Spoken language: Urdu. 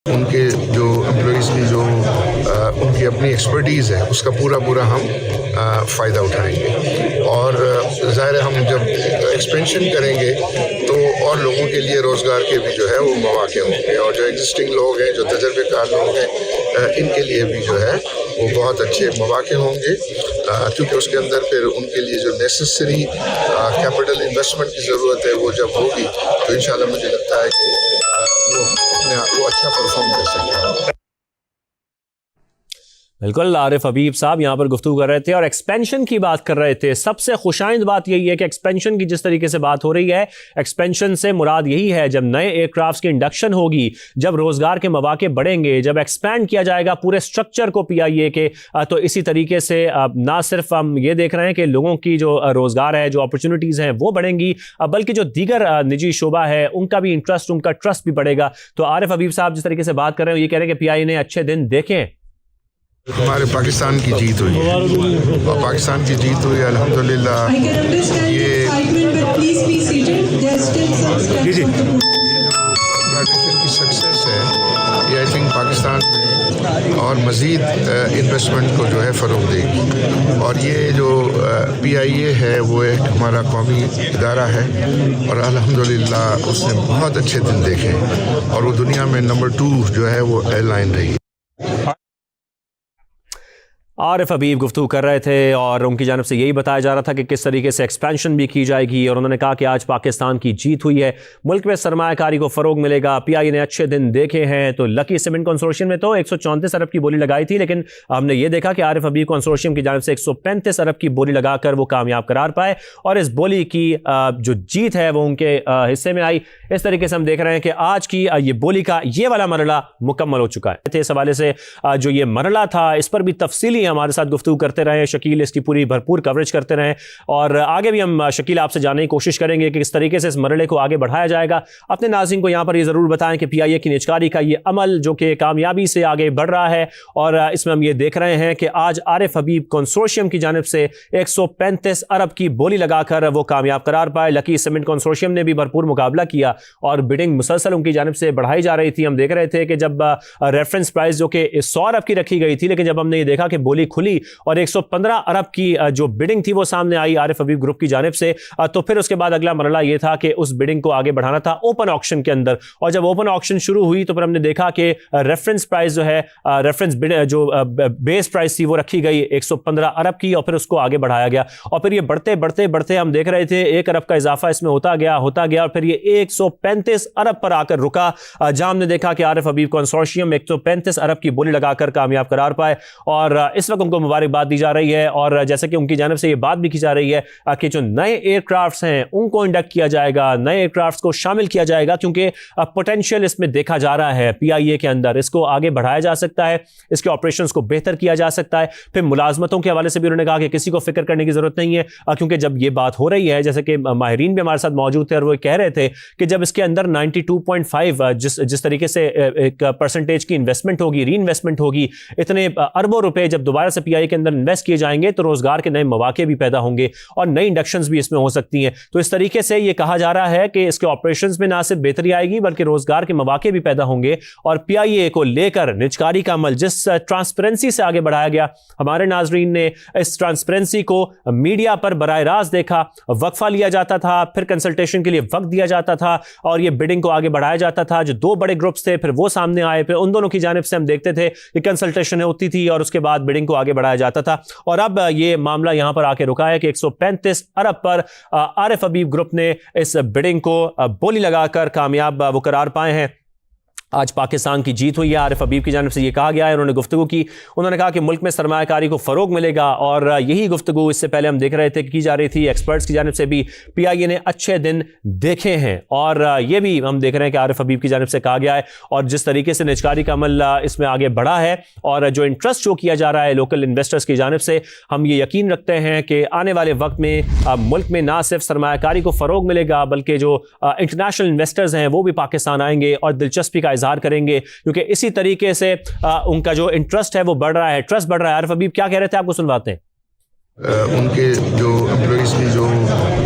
ان کے جو امپلائیز کی جو ان کی اپنی ایکسپرٹیز ہے اس کا پورا ہم فائدہ اٹھائیں گے، اور ظاہر ہے ہم جب ایکسپینشن کریں گے تو اور لوگوں کے لیے روزگار کے بھی جو ہے وہ مواقع ہوں گے، اور جو ایگزسٹنگ لوگ ہیں، جو تجربے کار لوگ ہیں، ان کے لیے بھی جو ہے وہ بہت اچھے مواقع ہوں گے، کیونکہ اس کے اندر پھر ان کے لیے جو نیسسری کیپٹل انویسٹمنٹ کی ضرورت ہے وہ جب ہوگی تو انشاءاللہ مجھے لگتا ہے کہ وہ اچھا پرفارم کر سکیں۔ بالکل، عارف حبیب صاحب یہاں پر گفتگو کر رہے تھے اور ایکسپینشن کی بات کر رہے تھے۔ سب سے خوشائند بات یہی ہے کہ ایکسپینشن کی جس طریقے سے بات ہو رہی ہے، ایکسپینشن سے مراد یہی ہے جب نئے ایئر کرافٹس کی انڈکشن ہوگی، جب روزگار کے مواقع بڑھیں گے، جب ایکسپینڈ کیا جائے گا پورے سٹرکچر کو پی آئی اے کے، تو اسی طریقے سے نہ صرف ہم یہ دیکھ رہے ہیں کہ لوگوں کی جو روزگار ہے، جو اپرچونٹیز ہیں وہ بڑھیں گی، بلکہ جو دیگر نجی شعبہ ہے ان کا بھی انٹرسٹ، ان کا ٹرسٹ بھی بڑھے گا۔ تو عارف حبیب صاحب جس طریقے سے بات کر رہے ہیں، یہ کہہ رہے ہیں کہ پی آئی اے نے اچھے دن دیکھیں۔ ہمارے پاکستان کی جیت ہوئی ہے، اور پاکستان کی جیت ہوئی الحمدللہ۔ یہ کی سکسیس ہے، یہ آئی تھنک پاکستان میں اور مزید انویسٹمنٹ کو جو ہے فروغ دے گی، اور یہ جو پی آئی اے ہے وہ ایک ہمارا قومی ادارہ ہے، اور الحمدللہ اس نے بہت اچھے دن دیکھے، اور وہ دنیا میں نمبر 2 جو ہے وہ ایئر لائن رہی۔ عارف حبیب گفتگو کر رہے تھے اور ان کی جانب سے یہی بتایا جا رہا تھا کہ کس طریقے سے ایکسپینشن بھی کی جائے گی، اور انہوں نے کہا کہ آج پاکستان کی جیت ہوئی ہے، ملک میں سرمایہ کاری کو فروغ ملے گا، پی آئی نے اچھے دن دیکھے ہیں۔ تو لکی سیمنٹ کنسورشیم نے تو 134 ارب کی بولی لگائی تھی، لیکن ہم نے یہ دیکھا کہ عارف حبیب کنسورشیم کی جانب سے 135 ارب کی بولی لگا کر وہ کامیاب قرار پائے، اور اس بولی کی جو جیت ہے وہ ان کے حصے میں آئی۔ اس طریقے سے ہم دیکھ رہے ہیں کہ آج کی یہ بولی کا یہ والا مرحلہ مکمل ہو چکا ہے۔ اس حوالے سے جو یہ مرحلہ تھا اس پر بھی تفصیلی ہمارے ساتھ گفتگو کرتے رہے شکیل، اس کی پوری بھرپور کوریج کرتے رہے، اور آگے بھی ہم شکیل آپ سے جاننے کی کوشش کریں گے کہ کس طریقے سے اس مرحلے کو آگے بڑھایا جائے گا۔ اپنے ناظرین کو یہاں پر یہ ضرور بتائیں کہ پی آئی اے کی نجکاری کا یہ عمل جو کہ کامیابی سے آگے بڑھ رہا ہے، اور اس میں ہم یہ دیکھ رہے ہیں کہ آج عارف حبیب کنسورشیم کی جانب سے 135 ارب کی بولی لگا کر وہ کامیاب قرار پائے۔ لکی سیمنٹ کنسورشیم نے بھی بھرپور مقابلہ کیا اور بڈنگ مسلسل ان کی جانب سے بڑھائی جا رہی تھی۔ ہم دیکھ رہے تھے کہ جب ریفرنس پرائز جو کہ 100 ارب کی رکھی گئی تھی، لیکن جب ہم نے یہ دیکھا کہ بولی کھلی اور 115 ارب کی جو بڈنگ تھی وہ سامنے آئی عارف حبیب گروپ کی جانب سے، تو پھر اس کے بعد اگلا مرحلہ یہ تھا کہ اس بڈنگ کو آگے بڑھانا تھا اوپن آکشن کے اندر، اور جب اوپن آکشن شروع ہوئی تو پھر ہم نے دیکھا کہ ریفرنس پرائز جو ہے، ریفرنس جو بیس پرائز تھی وہ رکھی گئی 115 ارب کی، اور پھر اس کو آگے بڑھایا گیا، اور پھر یہ بڑھتے ہم دیکھ رہے تھے 1 ارب کا اضافہ اس میں ہوتا گیا، اور پھر یہ 135 ارب پر آ کر رکا، جہاں ہم نے دیکھا کہ عارف حبیب کنسورشیم 135 ارب کی بولی لگا کر کامیاب قرار پائے، اور اس وقت ان کو مبارکباد دی جا رہی ہے، اور جیسے کہ ان کی جانب سے یہ بات بھی کی جا رہی ہے کہ جو نئے ایئر کرافٹس ہیں ان کو انڈکٹ کیا جائے گا، نئے ایئر کرافٹس کو شامل کیا جائے گا، کیونکہ پوٹینشیل اس میں دیکھا جا رہا ہے پی آئی اے کے اندر، اس کو آگے بڑھایا جا سکتا ہے، اس کے آپریشنز کو بہتر کیا جا سکتا ہے۔ پھر ملازمتوں کے حوالے سے بھی انہوں نے کہا کہ کسی کو فکر کرنے کی ضرورت نہیں ہے، کیونکہ جب یہ بات ہو رہی ہے، جیسے کہ ماہرین بھی ہمارے ساتھ موجود تھے اور وہ کہہ رہے تھے کہ جب اس کے اندر 92.5 جس طریقے سے ایک پرسنٹیج کی انویسٹمنٹ ہوگی، ری انویسٹمنٹ ہوگی، اتنے اربوں روپے جب دوبارہ سے پی آئی کے اندر انویسٹ کیے جائیں گے تو روزگار کے نئے مواقع بھی پیدا ہوں گے اور نئی انڈکشنز بھی اس میں ہو سکتی ہیں۔ تو اس طریقے سے یہ کہا جا رہا ہے کہ اس کے آپریشنز میں نہ صرف بہتری آئے گی بلکہ روزگار کے مواقع بھی پیدا ہوں گے، اور پی آئی اے کو لے کر نجکاری کا عمل جس ٹرانسپیرنسی سے آگے بڑھایا گیا، ہمارے ناظرین نے اس ٹرانسپیرنسی کو میڈیا پر براہ راست دیکھا، وقفہ لیا جاتا تھا، پھر کنسلٹیشن کے لیے وقت دیا جاتا تھا، اور یہ بڈنگ کو آگے بڑھایا جاتا تھا۔ جو 2 بڑے گروپس تھے پھر وہ سامنے آئے، پھر ان دونوں کی جانب سے ہم دیکھتے تھے کہ کنسلٹیشن ہوتی تھی اور اس کے بعد بڈنگ کو آگے بڑھایا جاتا تھا، اور اب یہ معاملہ یہاں پر آ کے رکا ہے کہ 135 ارب پر عارف حبیب گروپ نے اس بڈنگ کو بولی لگا کر کامیاب وہ قرار پائے ہیں۔ آج پاکستان کی جیت ہوئی ہے، عارف حبیب کی جانب سے یہ کہا گیا ہے، انہوں نے گفتگو کی، انہوں نے کہا کہ ملک میں سرمایہ کاری کو فروغ ملے گا، اور یہی گفتگو اس سے پہلے ہم دیکھ رہے تھے کی جا رہی تھی ایکسپرٹس کی جانب سے بھی، پی آئی اے نے اچھے دن دیکھے ہیں، اور یہ بھی ہم دیکھ رہے ہیں کہ عارف حبیب کی جانب سے کہا گیا ہے، اور جس طریقے سے نجکاری کا عمل اس میں آگے بڑھا ہے اور جو انٹرسٹ شو کیا جا رہا ہے لوکل انویسٹرز کی جانب سے، ہم یہ یقین رکھتے ہیں کہ آنے والے وقت میں ملک میں نہ صرف سرمایہ کاری کو فروغ ملے گا بلکہ جو انٹرنیشنل انویسٹرز ہیں وہ بھی پاکستان آئیں گے اور دلچسپی کا اظہار کریں گے، کیونکہ اسی طریقے سے ان کا جو انٹرسٹ ہے وہ بڑھ رہا ہے، ٹرسٹ بڑھ رہا ہے۔ عارف حبیب کیا کہہ رہے تھے، آپ کو سنواتے ہیں۔ ان کے جو امپلائیز کی جو